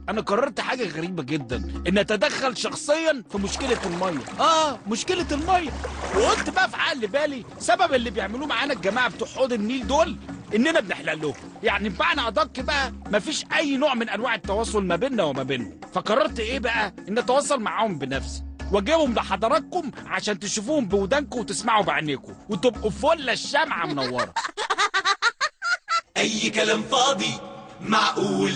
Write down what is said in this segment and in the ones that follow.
انا قررت حاجه غريبه جدا، ان اتدخل شخصيا في مشكله الميه. مشكله الميه. وقلت بقى في عقل بالي سبب اللي بيعملوه معانا الجماعه بتوع حوض النيل دول اننا بنحلق لهم، يعني بمعنى ادق بقى مفيش اي نوع من انواع التواصل ما بيننا وما بينهم. فقررت ايه بقى؟ ان اتواصل معاهم بنفسي واجيبهم لحضراتكم عشان تشوفوهم بودانكم وتسمعوا بعينيكم وتبقوا فل الشمعه منوره. اي كلام فاضي معقول.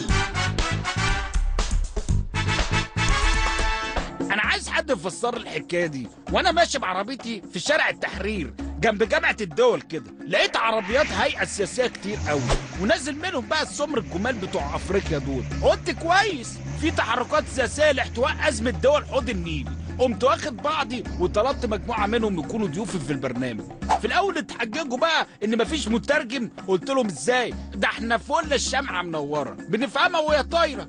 انا عايز حد يفسر لي الحكايه دي. وانا ماشي بعربيتي في شارع التحرير جنب جامعه الدول كده، لقيت عربيات هيئه سياسيه كتير قوي، ونازل منهم بقى السمر الجمال بتوع افريقيا دول. قلت كويس، في تحركات سياسيه لاحتواء ازمه دول حوض النيل. قمت واخد بعضي وطلبت مجموعه منهم يكونوا ضيوفي في البرنامج. في الاول اتحججوا بقى ان مفيش مترجم، قلت لهم ازاي؟ ده احنا فل الشمعه منوره بنفهمها وهي طايره.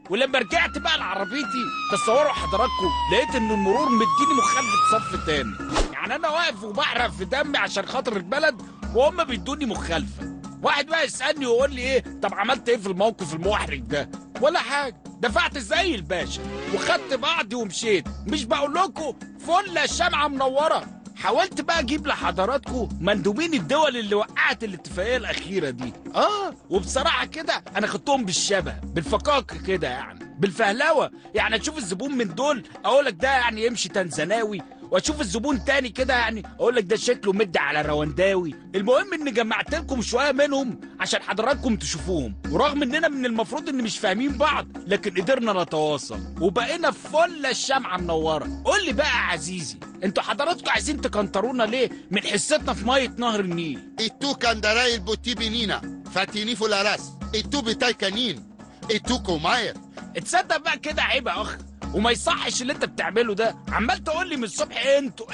ولما رجعت بقى لعربيتي تصوروا حضراتكم، لقيت ان المرور مديني مخالفه صف تاني. يعني انا واقف وبحرق في دمي عشان خاطر البلد وهم بيدوني مخالفه. واحد بقى يسالني ويقول لي ايه؟ طب عملت ايه في الموقف المحرج ده؟ ولا حاجه، دفعت زي الباشا وخدت بعضي ومشيت. مش بقول لكم فل الشمعه منوره؟ حاولت بقى اجيب لحضراتكم مندوبين الدول اللي وقعت الاتفاقيه الاخيره دي. وبصراحه كده انا خدتهم بالشبه، بالفقاقه كده، يعني بالفهلوه. يعني اشوف الزبون من دول اقول لك ده يعني يمشي تنزاناوي، واشوف الزبون تاني كده يعني اقول لك ده شكله مدي على روانداوي. المهم ان جمعت لكم شويه منهم عشان حضراتكم تشوفوهم، ورغم اننا من المفروض ان مش فاهمين بعض لكن قدرنا نتواصل وبقينا فل الشمعه منوره. قول لي بقى يا عزيزي، انتوا حضراتكم عايزين تكنترونا ليه من حصتنا في ميه نهر النيل؟ E tu canderai il botibinina, fatini fularas, e tu bitai canin, e tu comayer. تصدق بقى كده عيب يا اخ، وما يصحش اللي انت بتعمله ده. عمال تقول لي من الصبح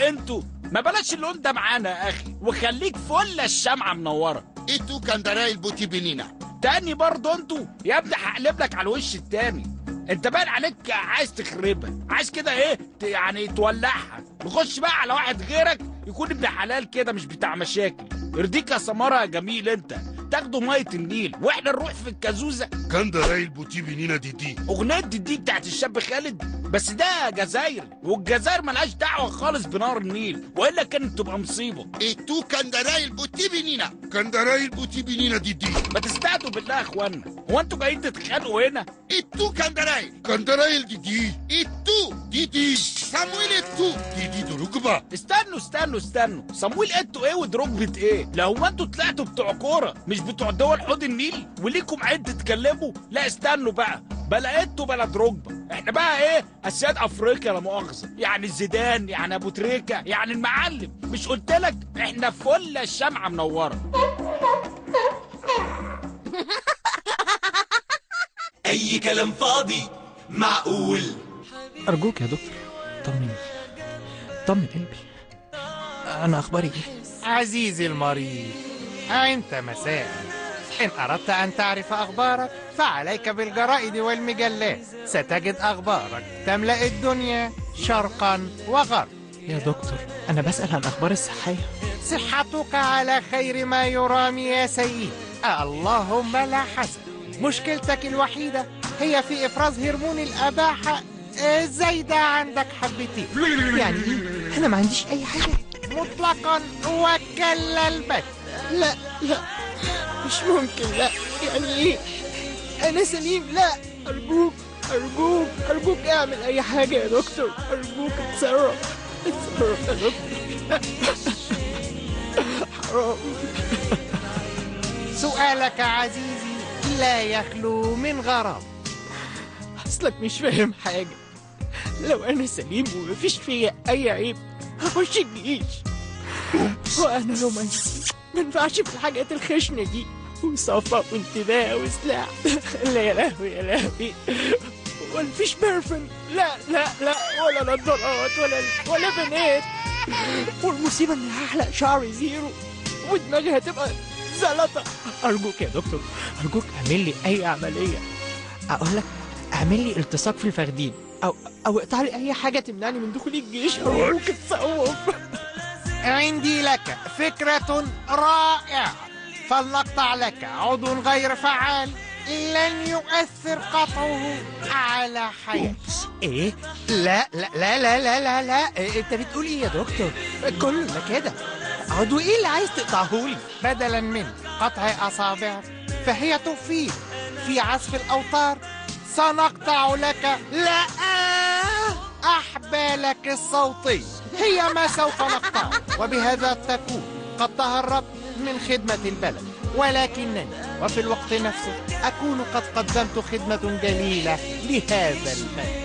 انتوا ما بلاش اللون ده معانا يا اخي، وخليك فل الشمعه منوره. E tu canderai il botibinina. تاني برضه انتوا يا ابني هقلب لك على الوش التاني. انت باين عليك عايز تخربها، عايز كده ايه يعني تولعها. نخش بقى على واحد غيرك يكون ابن حلال كده مش بتاع مشاكل. يرضيك يا سماره يا جميل انت تاخدوا ميه النيل واحنا نروح في الكازوزه؟ Canderai il botibinina دي. اغنيه دي بتاعت الشاب خالد، بس ده جزائري، والجزائر ملهاش دعوه خالص بنهر النيل، والا كانت تبقى مصيبه. E tu canderai il botibinina. Canderai il botibinina دي. ما تستهدوا بالله يا اخوانا، هو انتوا جايين تتخانقوا هنا؟ E tu canderai. Canderai il دي. E tu دي. Samuele tu دي درجبة. استنوا صمويل انتوا ايه ودروجبة ايه؟ لا هو انتوا طلعتوا بتوع كوره مش بتوع دول حوض النيل وليكم عين تتكلموا؟ لا استنوا بقى، بلا انتوا بلا دروجبة. احنا بقى ايه؟ اسياد افريقيا لا مؤاخذه، يعني زيدان، يعني ابو تريكه، يعني المعلم. مش قلت لك احنا فل الشمعه منوره؟ اي كلام فاضي معقول. أرجوك يا دكتور طمني، طمن قلبي، أنا أخباري إيه؟ عزيزي المريض، أنت مساء. إن أردت أن تعرف أخبارك فعليك بالجرائد والمجلات، ستجد أخبارك تملأ الدنيا شرقا وغرب. يا دكتور أنا بسأل عن أخبار الصحية. صحتك على خير ما يرام يا سيدي، اللهم لا حسن. مشكلتك الوحيدة هي في إفراز هرمون الأباحة زايدة عندك حبتين. يعني إيه؟ أنا ما عنديش أي حاجة مطلقا وكلا البت. لا مش ممكن، لا. يعني إيه؟ أنا سليم. لا أرجوك اعمل أي حاجة يا دكتور، أرجوك اتصرف يا دكتور. حرام. سؤالك عزيزي لا يخلو من غرض. أصلك مش فاهم حاجة. لو أنا سليم ومفيش فيا أي عيب هخش الجيش، وأنا رومانسي منفعش في الحاجات الخشنة دي، وصفا وانتباه وسلاح. لا يا لهوي ومفيش بيرفن، لا ولا نضارات ولا بنات. والمصيبة إني هحلق شعري زيرو ودماغي هتبقى زلطة. أرجوك يا دكتور، أرجوك اعمل لي أي عملية. أقول لك اعمل لي التصاق في الفخدين، أو اقطع لي أي حاجة تمنعني من دخول الجيش. أرجوك اتصوف. عندي لك فكرة رائعة، فلنقطع لك عضو غير فعال لن يؤثر قطعه على حياتي. ايه؟ لا لا لا لا لا لا لا إيه انت بتقول ايه يا دكتور؟ كله كده. عضو ايه اللي عايز تقطعهولي؟ بدلا من قطع أصابعك فهي تفيد في عزف الأوتار. سنقطع لك لا أحبالك الصوتية، هي ما سوف نقطع، وبهذا تكون قد تهربت من خدمة البلد، ولكنني وفي الوقت نفسه أكون قد قدمت خدمة جليلة لهذا البلد.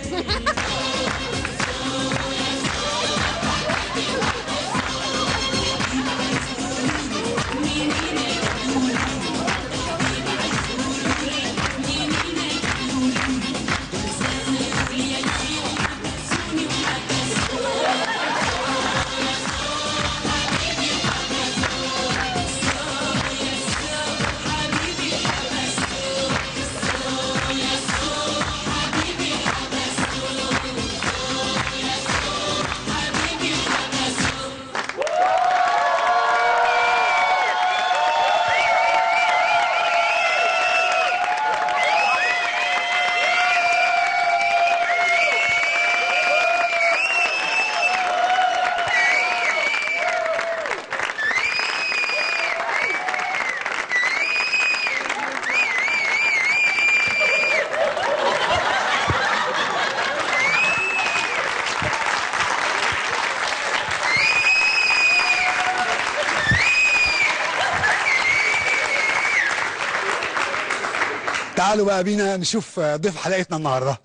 تعالوا بقى بينا نشوف ضيف حلقتنا النهارده.